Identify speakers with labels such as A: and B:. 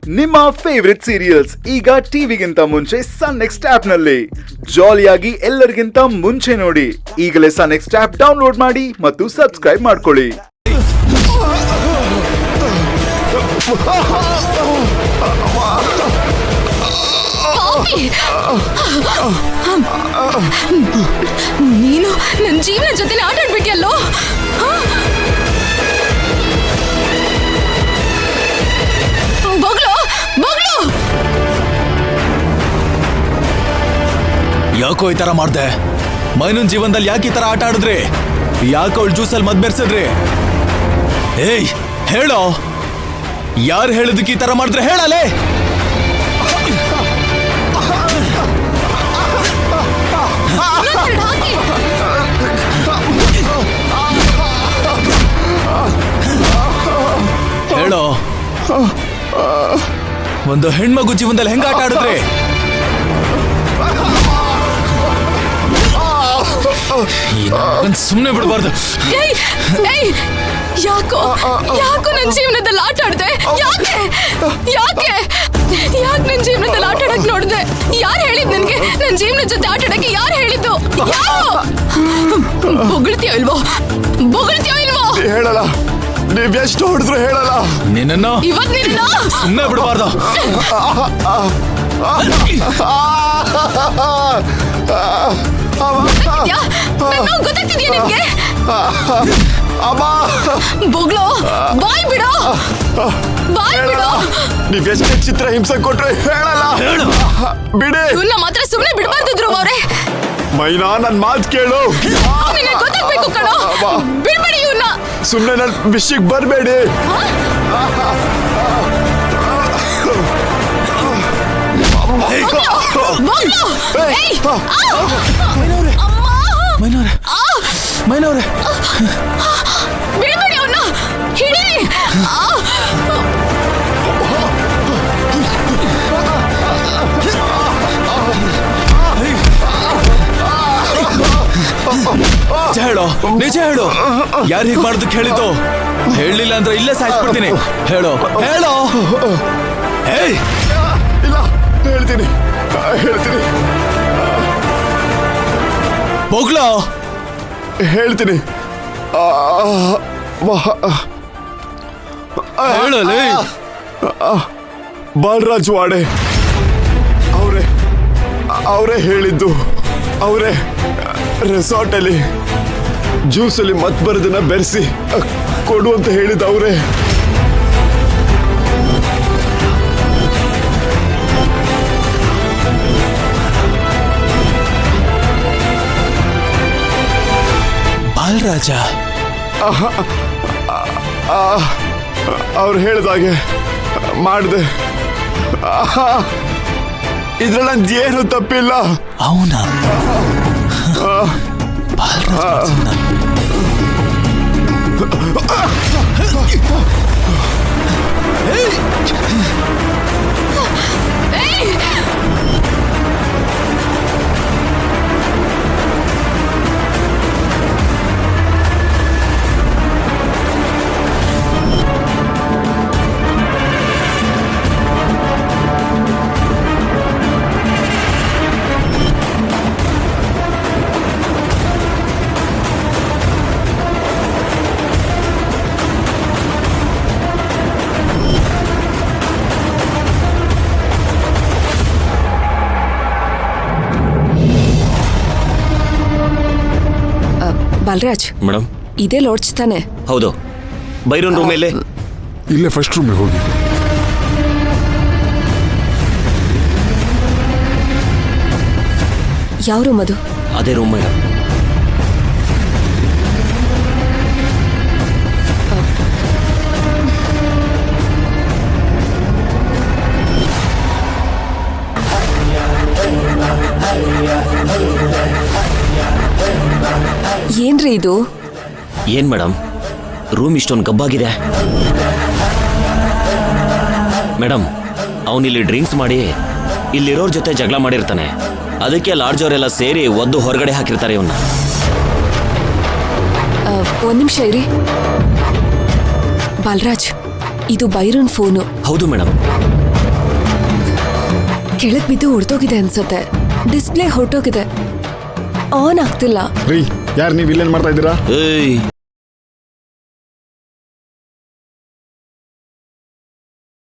A: ನಿಮ್ಮ favourite serials ಈಗ ಟಿವಿಗಿಂತ ಮುಂಚೆ ಸನ್ ನೆಕ್ಸ್ಟ್ ಆಪ್ ನಲ್ಲಿ ಜಾಲಿಯಾಗಿ ಎಲ್ಲರಿಗಿಂತ ಮುಂಚೆ ನೋಡಿ. ಈಗಲೇ ಸನ್ ನೆಕ್ಸ್ಟ್ ಆಪ್ ಡೌನ್ಲೋಡ್ ಮಾಡಿ ಮತ್ತು ಸಬ್ಸ್ಕ್ರೈಬ್ ಮಾಡ್ಕೊಳ್ಳಿ.
B: ನೀನು ನನ್ನ ಜೀವನ ಜೊತೆ ಆಟ ಆಡ್ಬಿಟ್ಟಿಯಲ್ಲೋ.
C: ಯಾಕೋ ಈ ತರ ಮಾಡ್ದೆ? ಮೈನನ್ ಜೀವನದಲ್ಲಿ ಯಾಕೆ ಈ ತರ ಆಟ ಆಡಿದ್ರಿ? ಯಾಕೋ ಅವಳು ಜ್ಯೂಸಲ್ಲಿ ಮದ್ ಬೆರ್ಸಿದ್ರಿ? ಏಯ್ ಹೇಳೋ, ಯಾರು ಹೇಳಿದಕ್ಕೆ ಈ ತರ ಮಾಡಿದ್ರೆ ಹೇಳಲೇ? ಹೇಳೋ, ಒಂದು ಹೆಣ್ಮಗು ಜೀವನದಲ್ಲಿ ಹೆಂಗ ಆಟ ಆಡಿದ್ರಿ? ಸುಮ್ಮನೆ ಬಿಡಬಾರ್ದು.
B: ಯಾಕೋ ನನ್ನ ಜೀವನದಲ್ಲಿ ಆಟ ಆಡ್ದೆ? ಯಾಕೆ ಯಾಕೆ ಯಾಕೆ ನನ್ನ ಜೀವನದಲ್ಲಿ ಆಟ ಆಡಕ್ ನೋಡ್ದೆ? ಯಾರು ಹೇಳಿದ್ ನನ್ಗೆ ನನ್ನ ಜೀವನದ ಜೊತೆ ಆಟ ಆಡಕ್ಕೆ? ಯಾರು ಹೇಳಿದ್ದು? ಬೊಗಳ್ತೀಯೋ ಇಲ್ವೋ?
D: ಹೇಳಲ್ಲ. ನೀವ್ ಎಷ್ಟು ಹೊಡೆದ್ರು ಹೇಳಲ್ಲ.
C: ನಿನ್ನ
B: ಇವತ್ ನಿನ್ನ
C: ಸುಮ್ಮನೆ ಬಿಡಬಾರ್ದು.
B: ಗೊತ್ತಾಗ್ತಿದ್ಯಾ ನಿಮ್ಗೆ? ಬೊಗ್ಳು, ಬಾಯ್ ಬಿಡು.
D: ನೀವ್ ಎಷ್ಟೇ ಚಿತ್ರ ಹಿಂಸೆ ಕೊಟ್ರೆ ಹೇಳಲ್ಲ. ಬಿಡಿ.
B: ಇವನ್ನ ಮಾತ್ರ ಸುಮ್ಮನೆ ಬಿಡಬಾರ್ದು ಧ್ರುವ ಅವ್ರೆ.
D: ಮೈನಾ, ನನ್ ಮಾತು ಕೇಳು.
B: ನಿನಗೆ ಗೊತ್ತಾಗ್ಬೇಕು ಕಣೋ. ಬಿಡ್ಬೇಡಿ ಇವನ್ನ.
D: ಸುಮ್ಮನೆ ನನ್ ವಿಷಯಕ್ಕೆ ಬರ್ಬೇಡಿ.
C: ಮೈನವ್ರೆ,
B: ಬಿಡ್ಬೇಡಿ ಅವನ್ನ. ಹಿಡೀರಿ.
C: ಹೇಳೋ, ನಿಜ ಹೇಳು. ಯಾರು ಹೀಗೆ ಮಾಡೋದಕ್ಕೆ ಹೇಳಿದ್ದು? ಹೇಳಿಲ್ಲ ಅಂದ್ರೆ ಇಲ್ಲೇ ಸಾಯಿಸ್ಬಿಡ್ತೀನಿ. ಹೇಳೋ ಹೇಳೋ. ಏಯ್
D: ಇಲ್ಲ, ಹೇಳ್ತೀನಿ.
C: ಬೊಗ್ಲೋ,
D: ಹೇಳ್ತೀನಿ.
C: ಹೇಳಲೇ.
D: ಬಾಲರಾಜ್ ವಾಡೆ ಅವರೇ ಹೇಳಿದ್ದು. ಅವರೇ ರೆಸಾರ್ಟಲ್ಲಿ ಜ್ಯೂಸಲ್ಲಿ ಮತ್ ಬರೋದನ್ನ ಬೆರೆಸಿ ಕೊಡು ಅಂತ ಹೇಳಿದ ಅವರೇ.
C: ಬಾಲರಾಜ
D: ಅವ್ರು ಹೇಳ್ದಾಗೆ ಮಾಡಿದೆ. ಇದ್ರಲ್ಲಿ ನಂದು ಏನು ತಪ್ಪಿಲ್ಲ.
C: ಅವನ ಬಾಲರಾಜ
B: ಬಾಲರಾಜ್
E: ಮೇಡಮ್,
B: ಇದೇ ಲಾಡ್ಜ್ ತಾನೆ?
E: ಹೌದು. ಬೈರೂನ್ ರೂಮ್ ಮೇಲೆ
F: ಇಲ್ಲೇ ಫಸ್ಟ್ ರೂಮ್ಗೆ ಹೋಗಿ.
B: ಯಾವ ರೂಮ್ ಅದು?
E: ಅದೇ ರೂಮ್ ಮೇಡಮ್.
B: ಏನ್ರಿ ಇದು?
E: ಏನ್ ಮೇಡಮ್, ರೂಮ್ ಇಷ್ಟೊಂದು ಗಬ್ಬಾಗಿದೆ. ಮೇಡಮ್, ಅವನಿಲ್ಲಿ ಡ್ರಿಂಕ್ಸ್ ಮಾಡಿ ಇಲ್ಲಿರೋರ್ ಜೊತೆ ಜಗಳ ಮಾಡಿರ್ತಾನೆ. ಅದಕ್ಕೆ ಲಾಡ್ಜ್ ಅವರೆಲ್ಲ ಸೇರಿ ಒದ್ದು ಹೊರಗಡೆ ಹಾಕಿರ್ತಾರೆ ಇವನ್ನ.
B: ಒಂದ್ ನಿಮಿಷ ಇರಿ. ಬಾಲರಾಜ್, ಇದು ಬೈರನ್ ಫೋನು.
E: ಹೌದು ಮೇಡಮ್.
B: ಕೆಳಗ್ ಬಿದ್ದು ಹೊಡ್ತೋಗಿದೆ ಅನ್ಸತ್ತೆ. ಡಿಸ್ಪ್ಲೇ ಹೊರಟೋಗಿದೆ, ಆನ್ ಆಗ್ತಿಲ್ಲ.
D: ರೀ ಯಾರು ನೀವು ಇಲ್ಲೇನ್ ಮಾಡ್ತಾ ಇದ್ದೀರಾ?
E: ಏಯ್